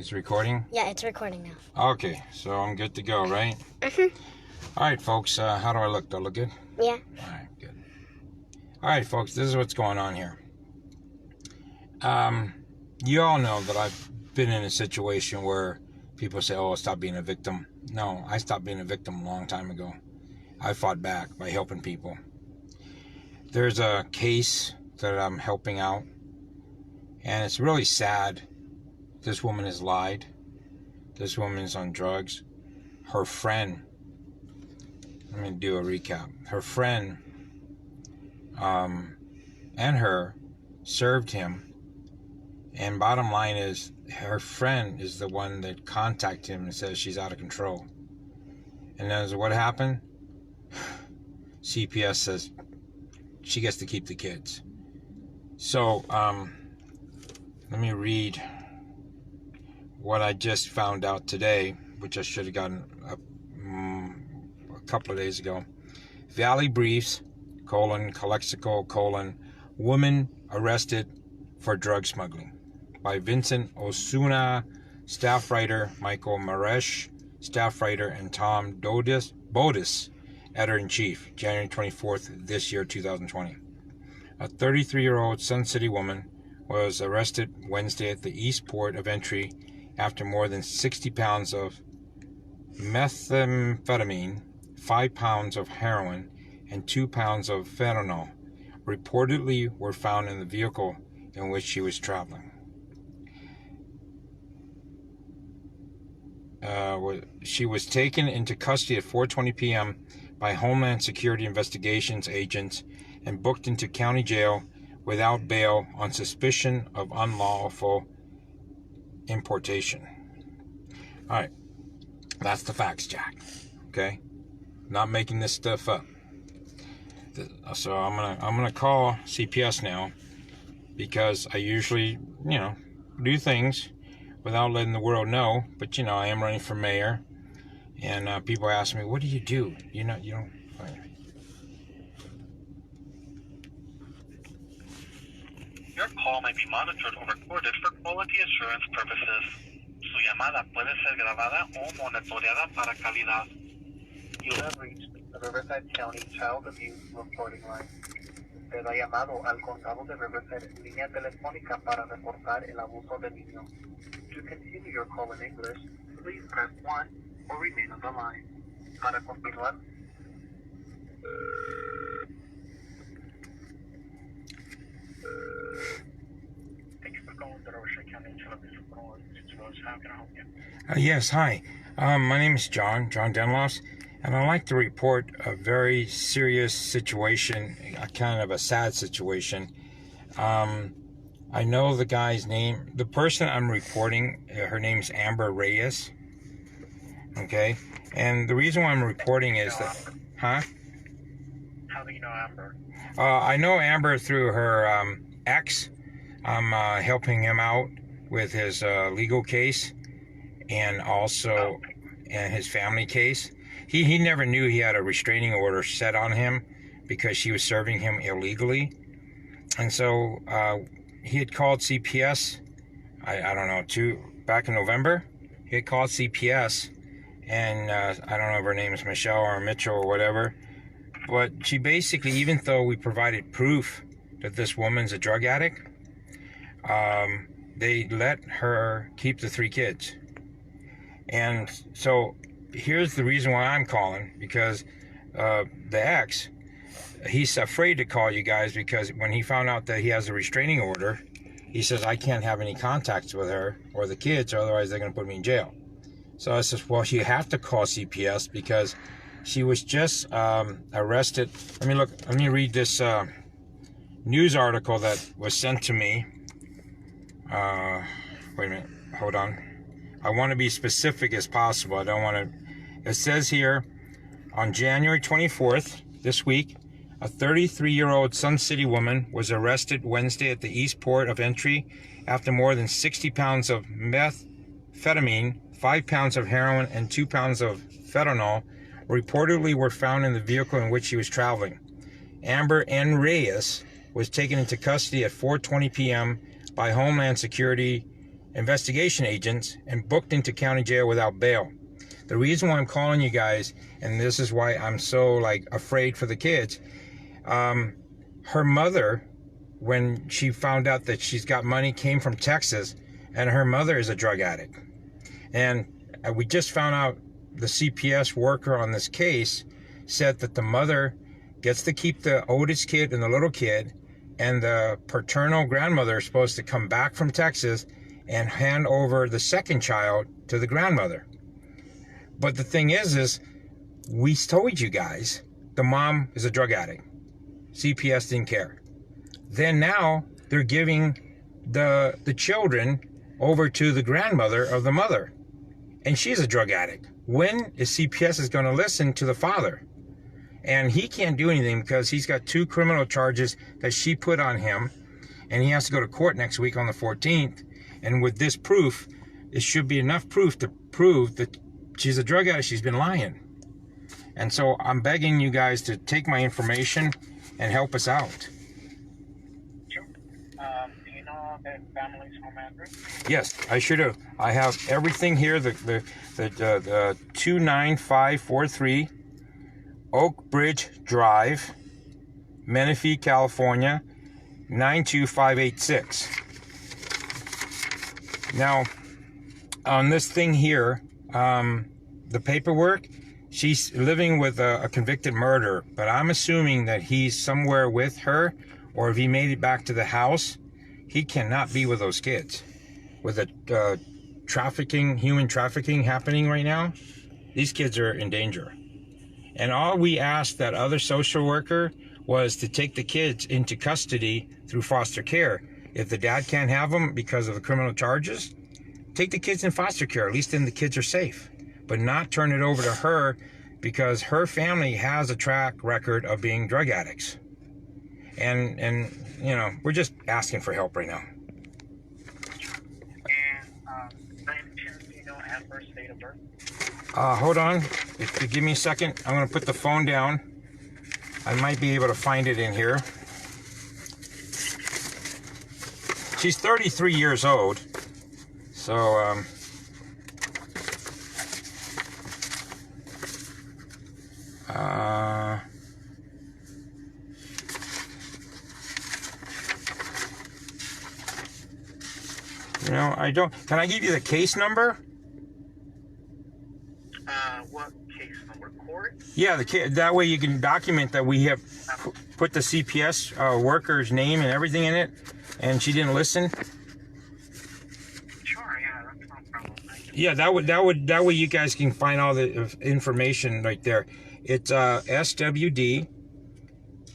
It's recording? Yeah, it's recording now. Okay, so I'm good to go, right? Mm-hmm. Alright, folks, how do I look? Do I look good? Yeah. Alright, good. Alright, folks, this is what's going on here. You all know that I've been in a situation where people say, oh, stop being a victim. No, I stopped being a victim a long time ago. I fought back by helping people. There's a case that I'm helping out, and it's really sad. This woman has lied. This woman is on drugs. Her friend, let me do a recap. Her friend and her served him. And bottom line is, her friend is the one that contacted him and says she's out of control. And then what happened? CPS says she gets to keep the kids. So, let me read what I just found out today, which I should have gotten a couple of days ago. Valley Briefs, Calexico, woman arrested for drug smuggling, by Vincent Osuna, staff writer Michael Maresh, staff writer, and Tom Bodis, editor-in-chief, January 24th this year, 2020. A 33-year-old Sun City woman was arrested Wednesday at the East Port of Entry after more than 60 pounds of methamphetamine, 5 pounds of heroin, and 2 pounds of fentanyl reportedly were found in the vehicle in which she was traveling. She was taken into custody at 4:20 p.m. by Homeland Security Investigations agents and booked into county jail without bail on suspicion of unlawful importation. All right, that's the facts, Jack. Okay, not making this stuff up. So I'm gonna call CPS now, because I usually, do things without letting the world know. But I am running for mayor, and people ask me, "What do you do?" You don't. Your call may be monitored or recorded for quality assurance purposes. Su llamada puede ser grabada o monitoreada para calidad. You have reached the Riverside County Child Abuse Reporting Line. Usted ha llamado al condado de Riverside en línea telefónica para reportar el abuso de niños. To continue your call in English, please press 1 or remain on the line. Para continuar, thank you for calling the Riverside County Child Abuse Reporting Line. How can I help you? Yes, hi. My name is John Denlos, and I'd like to report a very serious situation, a kind of a sad situation. I know the guy's name. The person I'm reporting, her name's Amber Reyes. Okay? And the reason why I'm reporting is that... Huh? How do you know Amber? I know Amber through her ex. I'm helping him out with his legal case, and also his family case. He never knew he had a restraining order set on him because she was serving him illegally. And so he had called CPS, I don't know, back in November. He had called CPS, and I don't know if her name is Michelle or Mitchell or whatever. But she basically, even though we provided proof that this woman's a drug addict, they let her keep the 3 kids. And so here's the reason why I'm calling, because the ex, he's afraid to call you guys, because when he found out that he has a restraining order, he says, I can't have any contacts with her or the kids, or otherwise they're going to put me in jail. So I says, well, you have to call CPS, because she was just arrested. Let me read this news article that was sent to me. Wait a minute, hold on. I want to be specific as possible. I don't want to... It says here, on January 24th, this week, a 33-year-old Sun City woman was arrested Wednesday at the East Port of Entry after more than 60 pounds of methamphetamine, 5 pounds of heroin, and 2 pounds of fentanyl reportedly were found in the vehicle in which she was traveling. Amber N. Reyes was taken into custody at 4:20 p.m. by Homeland Security investigation agents and booked into county jail without bail. The reason why I'm calling you guys, and this is why I'm so afraid for the kids, her mother, when she found out that she's got money, came from Texas, and her mother is a drug addict. And we just found out the CPS worker on this case said that the mother gets to keep the oldest kid and the little kid, and the paternal grandmother is supposed to come back from Texas and hand over the second child to the grandmother. But the thing is we told you guys the mom is a drug addict. CPS didn't care. Then now they're giving the children over to the grandmother of the mother, and she's a drug addict. When is CPS going to listen to the father? And he can't do anything because he's got 2 criminal charges that she put on him, and he has to go to court next week on the 14th. And with this proof, it should be enough proof to prove that she's a drug addict. She's been lying. And so I'm begging you guys to take my information and help us out. Sure. Do you know the family's home address? Yes, I should have. I have everything here. The 29543 Oak Bridge Drive, Menifee, California, 92586. Now, on this thing here, the paperwork, she's living with a convicted murderer, but I'm assuming that he's somewhere with her, or if he made it back to the house, he cannot be with those kids. With the human trafficking happening right now, these kids are in danger. And all we asked that other social worker was to take the kids into custody through foster care. If the dad can't have them because of the criminal charges, take the kids in foster care. At least then the kids are safe. But not turn it over to her, because her family has a track record of being drug addicts. And you know, we're just asking for help right now. And by any chance, do you know Amber's date of birth? Hold on. If you give me a second, I'm going to put the phone down. I might be able to find it in here. She's 33 years old. So, you know, I don't. Can I give you the case number? What case number? Court? Yeah, that way you can document that we have put the CPS worker's name and everything in it, and she didn't listen. Sure, yeah, that's no problem. Yeah, that way you guys can find all the information right there. It's SWD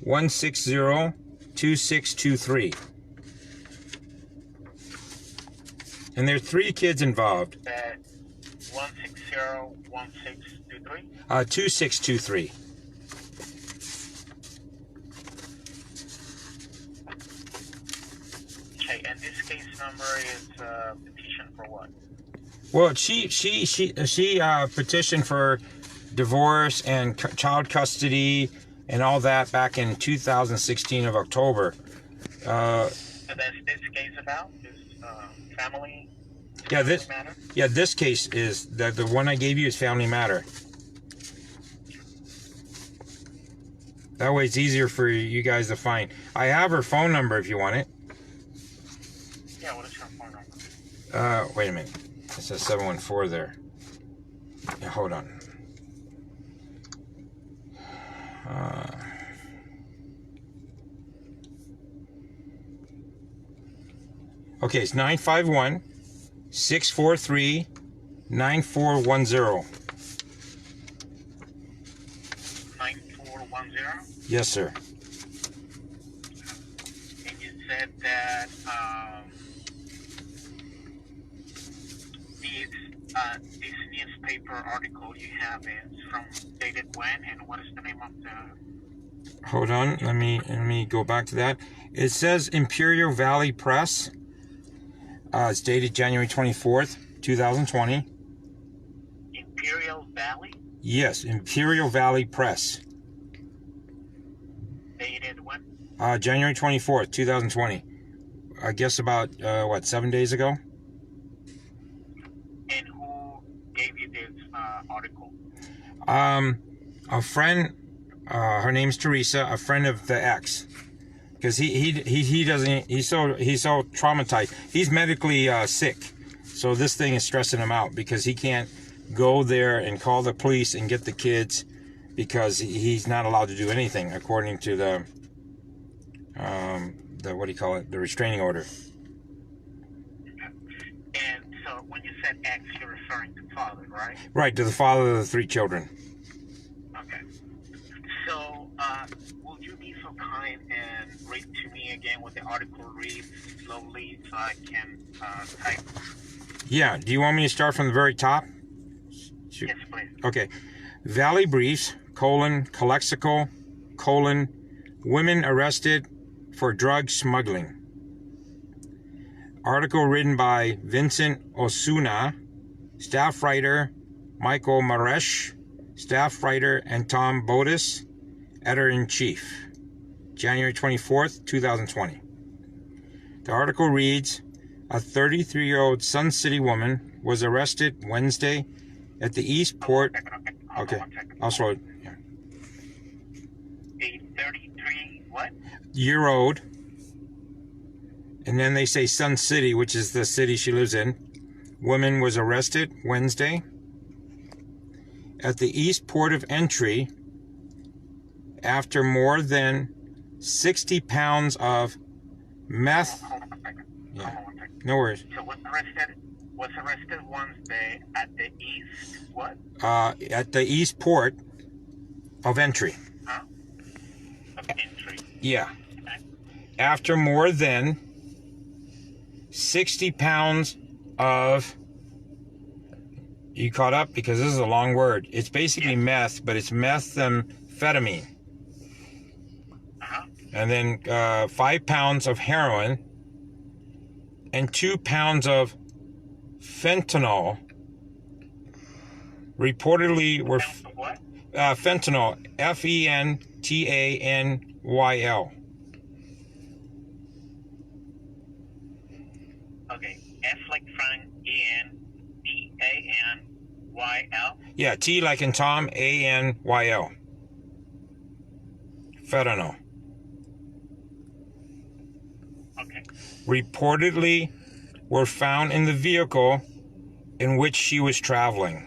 1602623. And there are 3 kids involved. 1601623? 2623. Okay, and this case number is petition for what? Well, she petitioned for divorce and child custody and all that back in 2016 of October. So that's this case about? This family? Yeah, matter? This case is the one I gave you is Family Matter. That way it's easier for you guys to find. I have her phone number if you want it. Yeah, what is her phone number? Wait a minute. It says 714 there. Yeah, hold on. Okay, it's 951-643-9410. 9410? Yes, sir. And you said that this newspaper article you have is from dated when, and what is the name of the... Hold on, let me go back to that. It says Imperial Valley Press. It's dated January 24th, 2020. Imperial Valley? Yes, Imperial Valley Press. Dated when? January 24th, 2020. I guess about, 7 days ago? And who gave you this article? A friend, her name's Teresa, a friend of the ex, because he doesn't, he's so traumatized. He's medically sick, so this thing is stressing him out because he can't go there and call the police and get the kids because he's not allowed to do anything according to the what do you call it, the restraining order. And so when you said ex, you're referring to father, right? Right, to the father of the 3 children. Okay. So will you be so kind and read to me again what the article reads slowly so I can type? Yeah, do you want me to start from the very top? Yes, please. Okay. Valley Briefs, Calexico, women arrested for drug smuggling. Article written by Vincent Osuna, staff writer Michael Maresh, staff writer, and Tom Bodis, editor-in-chief, January 24th, 2020. The article reads, a 33-year-old Sun City woman was arrested Wednesday at the East Port. Okay, I'll slow it. Yeah. A 33 what? Year-old, and then they say Sun City, which is the city she lives in. Woman was arrested Wednesday at the East Port of Entry after more than 60 pounds of meth. Yeah, no worries. So was arrested Wednesday at the East what? At the East Port of Entry. Huh? Of Entry. Yeah. After more than 60 pounds of, you caught up? Because this is a long word. It's basically meth, but it's methamphetamine. Uh-huh. And then 5 pounds of heroin and 2 pounds of fentanyl reportedly were What? fentanyl, Fentanyl. Okay, F like Frank, E-N-D-A-N-Y-L. Yeah, T like in Tom, A-N-Y-L. Fentanyl. Okay. Reportedly were found in the vehicle in which she was traveling.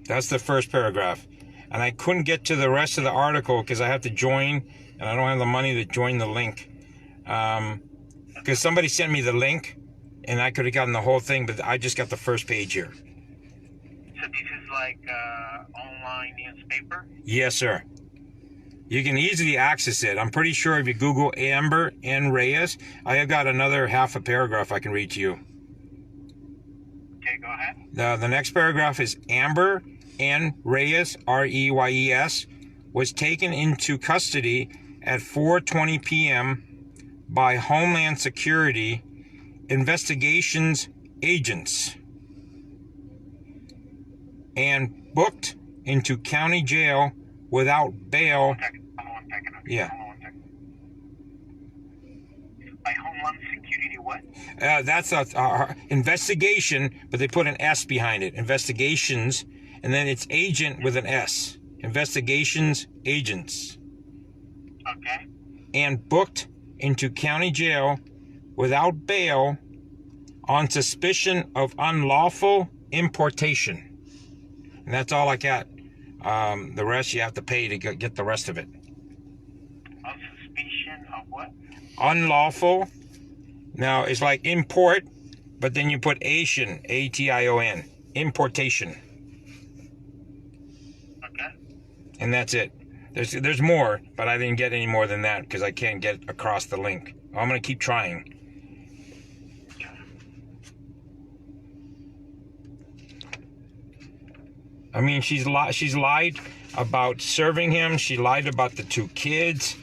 That's the first paragraph. And I couldn't get to the rest of the article because I have to join, and I don't have the money to join the link. Because somebody sent me the link, and I could have gotten the whole thing, but I just got the first page here. So this is like online newspaper? Yes, sir. You can easily access it. I'm pretty sure if you Google Amber N. Reyes, I have got another half a paragraph I can read to you. Okay, go ahead. The next paragraph is Amber N. Reyes, R-E-Y-E-S, was taken into custody at 4:20 p.m. by Homeland Security investigations agents and booked into county jail without bail. One second. Okay. Yeah. Hold on one second. By Homeland Security what? That's a investigation, but they put an S behind it. Investigations, and then it's agent with an S. Investigations agents. Okay. And booked into county jail without bail on suspicion of unlawful importation. And that's all I got. The rest you have to pay to get the rest of it. On suspicion of what? Unlawful. Now, it's like import, but then you put Asian, A-T-I-O-N, importation. Okay. And that's it. There's more, but I didn't get any more than that because I can't get across the link. I'm going to keep trying. I mean, she's lied about serving him. She lied about the 2 kids.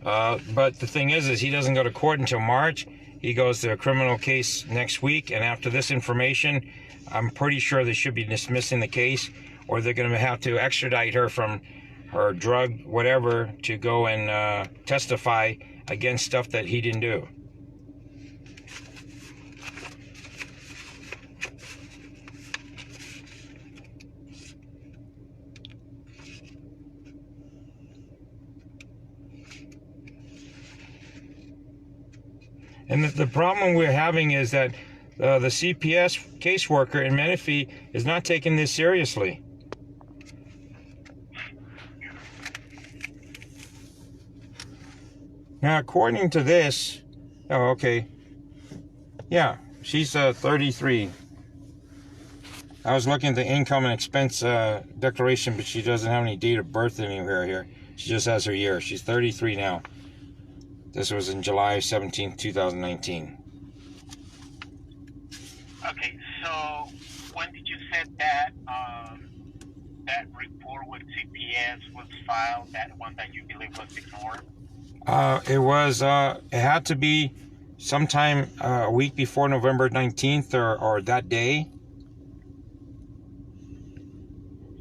But the thing is he doesn't go to court until March. He goes to a criminal case next week. And after this information, I'm pretty sure they should be dismissing the case, or they're going to have to extradite her from her drug, whatever, to go and testify against stuff that he didn't do. And the problem we're having is that the CPS caseworker in Menifee is not taking this seriously. Now, according to this, oh, okay. Yeah, she's 33. I was looking at the income and expense declaration, but she doesn't have any date of birth anywhere here. She just has her year. She's 33 now. This was in July 17th, 2019. Okay, so when did you say that that report with CPS was filed, that one that you believe was ignored? It had to be sometime a week before November 19th or that day.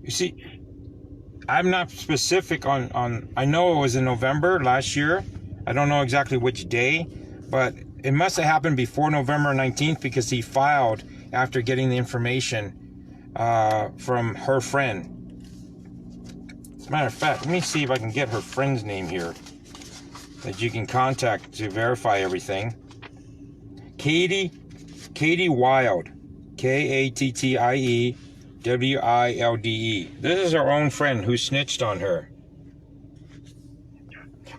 You see, I'm not specific on I know it was in November last year. I don't know exactly which day, but it must have happened before November 19th because he filed after getting the information from her friend. As a matter of fact, let me see if I can get her friend's name here that you can contact to verify everything. Katie Wild, Kattie Wilde. This is her own friend who snitched on her.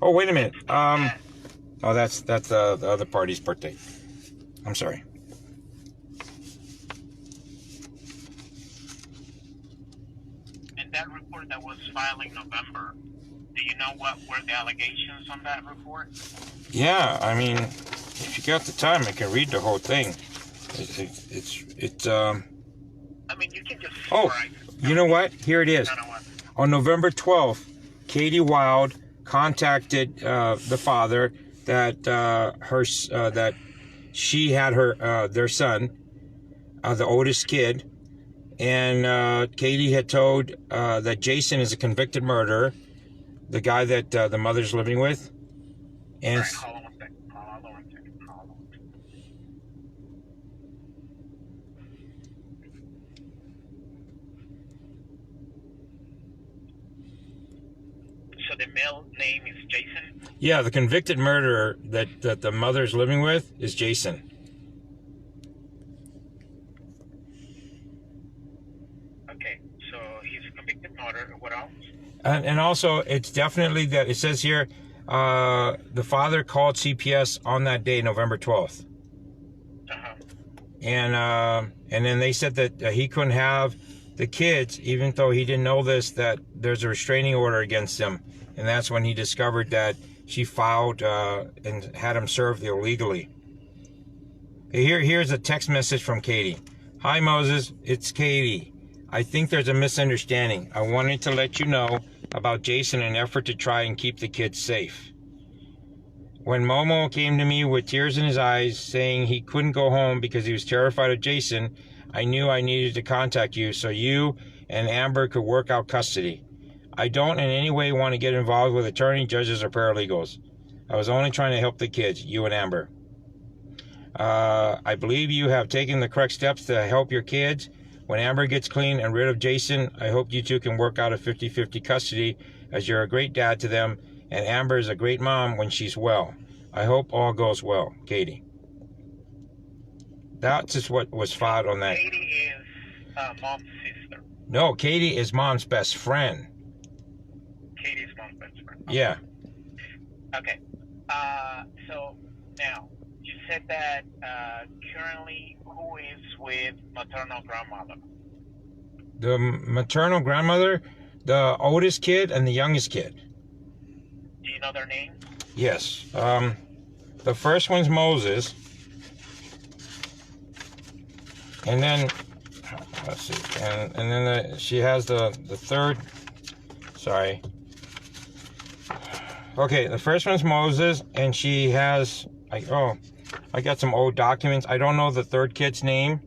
Oh, wait a minute. Oh, that's the other party's birthday. I'm sorry. And that report that was filed in November, do you know what were the allegations on that report? Yeah, I mean, if you got the time, I can read the whole thing. It's I mean, you can just. Oh, you know what? Here it is. On November 12th, Katie Wild contacted the father that that she had their son, the oldest kid, and Katie had told that Jason is a convicted murderer, the guy that the mother's living with, and. All right, hold on one second. So the male name is Jason? Yeah, the convicted murderer that the mother's living with is Jason. Okay, so he's a convicted murderer. What else? And also, it's definitely that it says here, the father called CPS on that day, November 12th. Uh-huh. And then they said that he couldn't have the kids, even though he didn't know this, that there's a restraining order against him. And that's when he discovered that she filed and had him served illegally. Here's a text message from Katie. Hi, Moses. It's Katie. I think there's a misunderstanding. I wanted to let you know about Jason in an effort to try and keep the kids safe. When Momo came to me with tears in his eyes saying he couldn't go home because he was terrified of Jason, I knew I needed to contact you so you and Amber could work out custody. I don't in any way want to get involved with attorney, judges, or paralegals. I was only trying to help the kids, you and Amber. I believe you have taken the correct steps to help your kids. When Amber gets clean and rid of Jason, I hope you two can work out a 50-50 custody, as you're a great dad to them, and Amber is a great mom when she's well. I hope all goes well, Katie. That's just what was filed on that. Katie is mom's sister. No, Katie is mom's best friend. Katie's mom's best friend. Okay. Yeah. Okay. So now, you said that currently who is with maternal grandmother? The maternal grandmother, the oldest kid and the youngest kid. Do you know their names? Yes. The first one's Moses. And then, let's see, and then she has the third, sorry. Okay, the first one's Moses, and she has, I got some old documents. I don't know the third kid's name,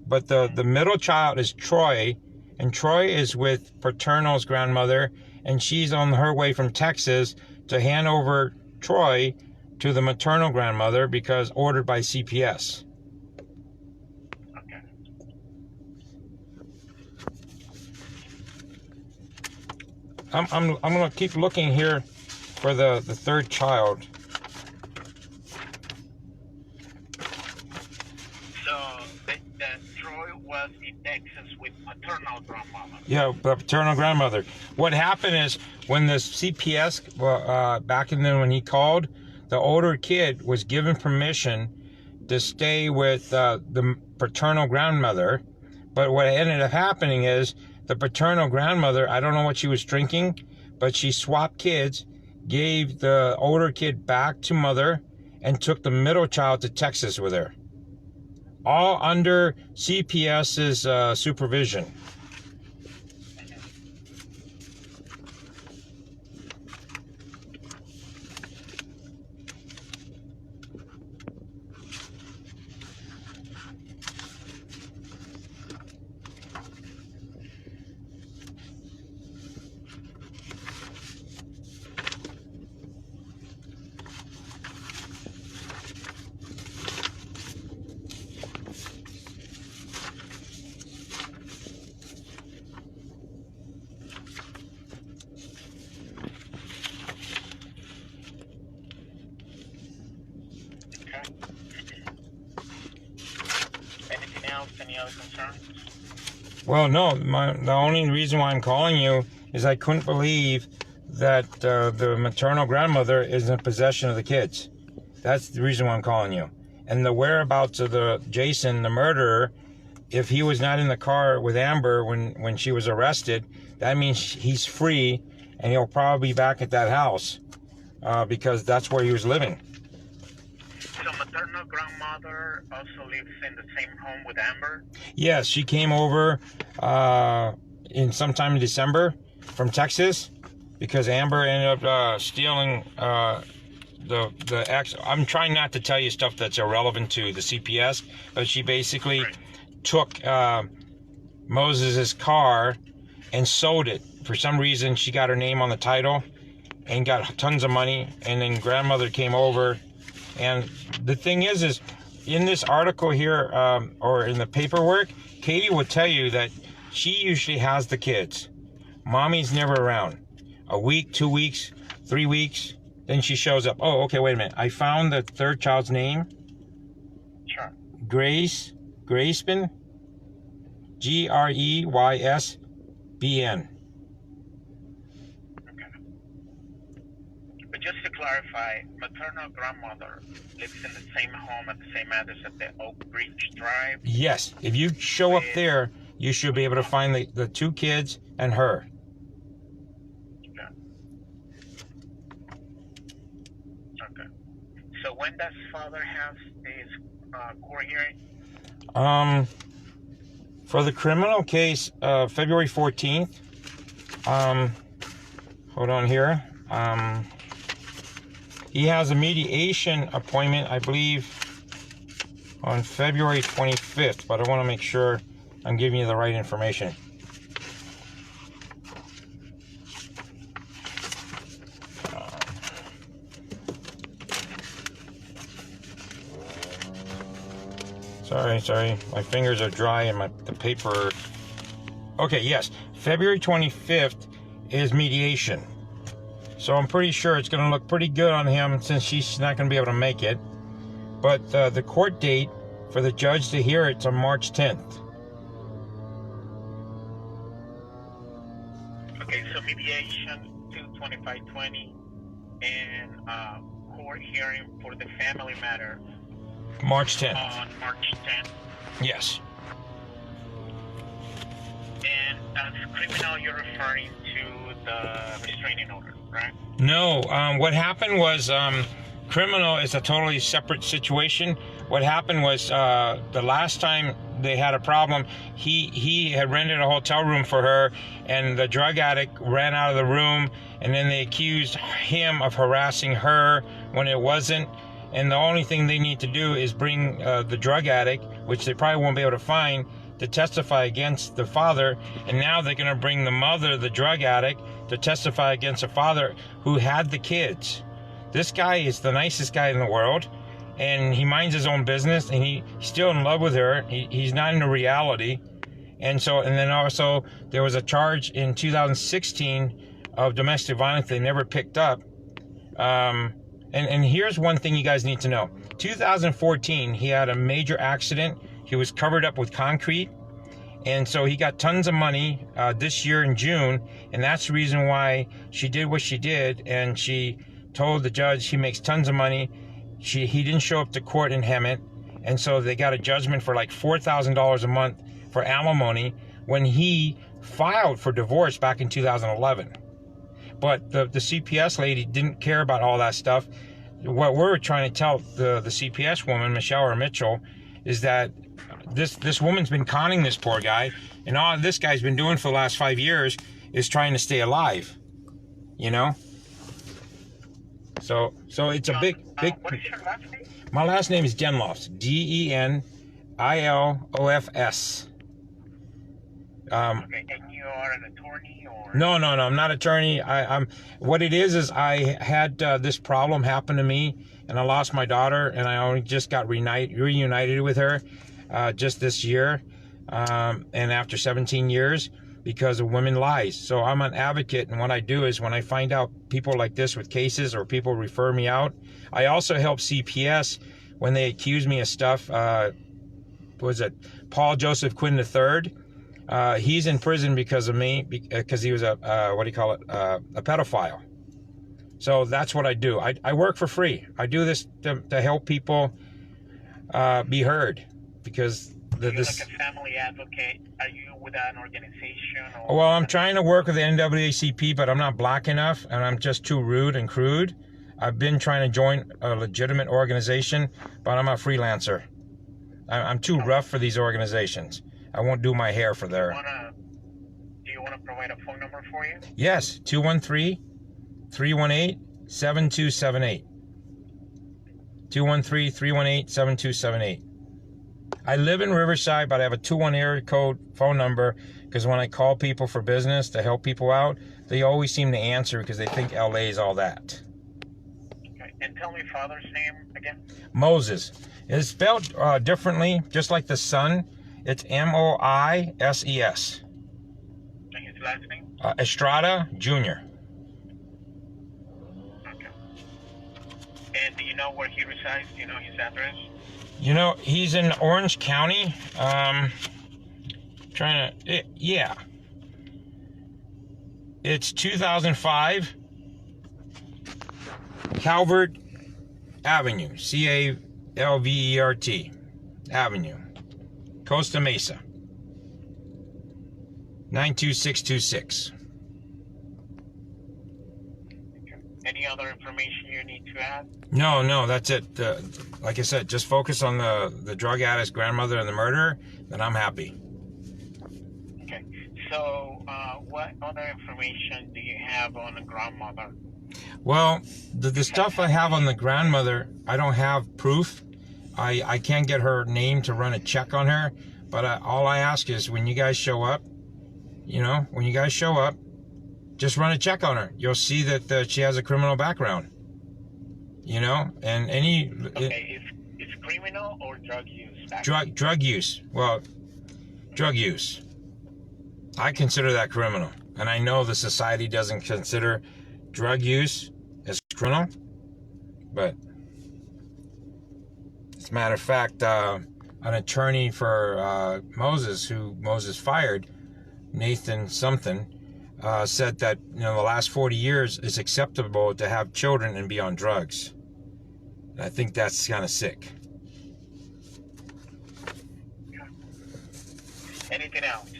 but the middle child is Troy, and Troy is with paternal's grandmother, and she's on her way from Texas to hand over Troy to the maternal grandmother because ordered by CPS. Okay. I'm gonna keep looking here for the third child. So that Troy was in Texas with maternal grandmother. Yeah, paternal grandmother. What happened is when the CPS, back in then when he called, the older kid was given permission to stay with the paternal grandmother. But what ended up happening is the paternal grandmother, I don't know what she was drinking, but she swapped kids, gave the older kid back to mother, and took the middle child to Texas with her. All under CPS's supervision. Anything else? Any other concerns? Well, no, the only reason why I'm calling you is I couldn't believe that the maternal grandmother is in possession of the kids. That's the reason why I'm calling you. And the whereabouts of the Jason, the murderer, if he was not in the car with Amber when she was arrested, that means he's free and he'll probably be back at that house because that's where he was living. So maternal grandmother also lives in the same home with Amber? Yes, she came over in sometime in December from Texas because Amber ended up stealing the ex. I'm trying not to tell you stuff that's irrelevant to the CPS, but she basically took Moses's car and sold it. For some reason, she got her name on the title and got tons of money, and then grandmother came over. And the thing is in this article here, or in the paperwork, Katie would tell you that she usually has the kids. Mommy's never around. A week, 2 weeks, 3 weeks, then she shows up. Oh, okay, wait a minute. I found the third child's name. Sure. Greysbin. Greysbn. But just to clarify, maternal grandmother lives in the same home at the same address at the Oak Ridge Drive? Yes, if you show up there, you should be able to find the two kids and her. Okay. So when does father have his court hearing? For the criminal case, February 14th. Hold on here. He has a mediation appointment, I believe, on February 25th, but I want to make sure I'm giving you the right information. Sorry, my fingers are dry and the paper. Okay, yes, February 25th is mediation. So I'm pretty sure it's going to look pretty good on him since she's not going to be able to make it. But the court date for the judge to hear it's on March 10th. Okay, so mediation 2/25/20 and court hearing for the family matter March 10th. on March 10th. Yes. And as criminal, you're referring to the restraining order, right? No, what happened was criminal is a totally separate situation. What happened was the last time they had a problem, he had rented a hotel room for her, and the drug addict ran out of the room, and then they accused him of harassing her when it wasn't. And the only thing they need to do is bring the drug addict, which they probably won't be able to find, to testify against the father. And now they're going to bring the mother, the drug addict, to testify against the father who had the kids. This guy is the nicest guy in the world, and he minds his own business, and he's still in love with her. He's not into reality. And then also there was a charge in 2016 of domestic violence they never picked up. And here's one thing you guys need to know. 2014, he had a major accident. He was covered up with concrete. And so he got tons of money this year in June, and that's the reason why she did what she did. And she told the judge he makes tons of money. He didn't show up to court in Hemet, and so they got a judgment for like $4,000 a month for alimony when he filed for divorce back in 2011. But the CPS lady didn't care about all that stuff. What we're trying to tell the CPS woman, Michelle or Mitchell, is that this woman's been conning this poor guy, and all this guy's been doing for the last 5 years is trying to stay alive, you know. So it's a big. What is your last name? My last name is Denilofs, Denilofs. Okay, and you are an attorney, or? No, I'm not an attorney. I'm. What it is I had this problem happen to me, and I lost my daughter, and I only just got reunited with her just this year, and after 17 years, because of women lies. So I'm an advocate, and what I do is when I find out people like this with cases or people refer me out, I also help CPS when they accuse me of stuff. What was it? Paul Joseph Quinn III. He's in prison because of me, because he was a pedophile. So that's what I do. I work for free. I do this to help people be heard, because You're like a family advocate. Are you with an organization? Or well, I'm trying to work with the NAACP, but I'm not black enough, and I'm just too rude and crude. I've been trying to join a legitimate organization, but I'm a freelancer. I'm too rough for these organizations. I won't do my hair for their... Do you want to provide a phone number for you? Yes, 213-318-7278. 213-318-7278. I live in Riverside, but I have a 2-1 area code phone number, because when I call people for business to help people out, they always seem to answer because they think LA is all that. Okay, and tell me father's name again. Moses. It's spelled differently, just like the son. It's Moises. And his last name? Estrada Jr. Okay. And do you know where he resides? Do you know his address? You know, he's in Orange County. Yeah. It's 2005 Calvert Avenue, Calvert Avenue, Costa Mesa, 92626. Any other information you need to add? No, that's it. Like I said, just focus on the drug addict's grandmother and the murderer, then I'm happy. Okay. So, what other information do you have on the grandmother? Well, the stuff I have on the grandmother, I don't have proof. I can't get her name to run a check on her, but all I ask is when you guys show up, just run a check on her. You'll see that she has a criminal background. And any... Okay, it's criminal or drug use? Drug use. Well, drug use. I consider that criminal. And I know the society doesn't consider drug use as criminal. But as a matter of fact, an attorney for Moses, who Moses fired, Nathan something, said that the last 40 years it's acceptable to have children and be on drugs. And I think that's kind of sick. Anything else?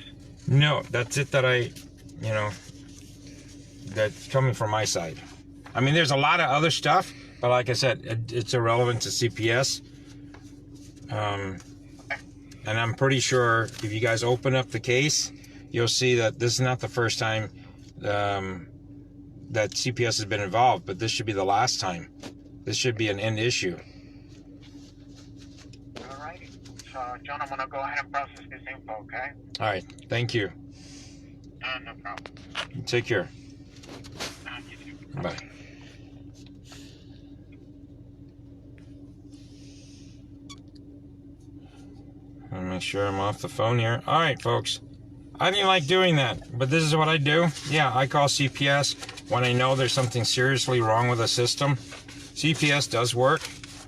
No, that's it that that's coming from my side. I mean, there's a lot of other stuff, but like I said, it's irrelevant to CPS. And I'm pretty sure if you guys open up the case, you'll see that this is not the first time that CPS has been involved, but this should be the last time. This should be an end issue. All right. So, John, I'm going to go ahead and process this info, okay? All right. Thank you. No problem. Take care. You too. Bye. Let me make sure I'm off the phone here. All right, folks. I didn't like doing that, but this is what I do. Yeah, I call CPS when I know there's something seriously wrong with the system. CPS does work.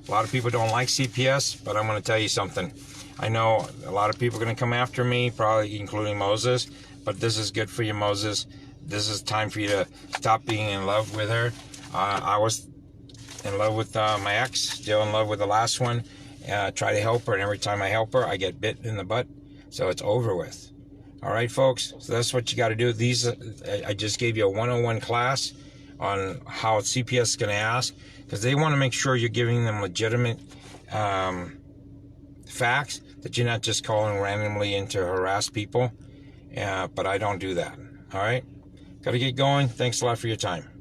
A lot of people don't like CPS, but I'm going to tell you something. I know a lot of people are going to come after me, probably including Moses, but this is good for you, Moses. This is time for you to stop being in love with her. I was in love with my ex, still in love with the last one. Try to help her, and every time I help her, I get bit in the butt. So it's over with. All right, folks. So that's what you got to do. I just gave you a 101 class on how CPS is going to ask, because they want to make sure you're giving them legitimate facts, that you're not just calling randomly in to harass people. But I don't do that. All right. Got to get going. Thanks a lot for your time.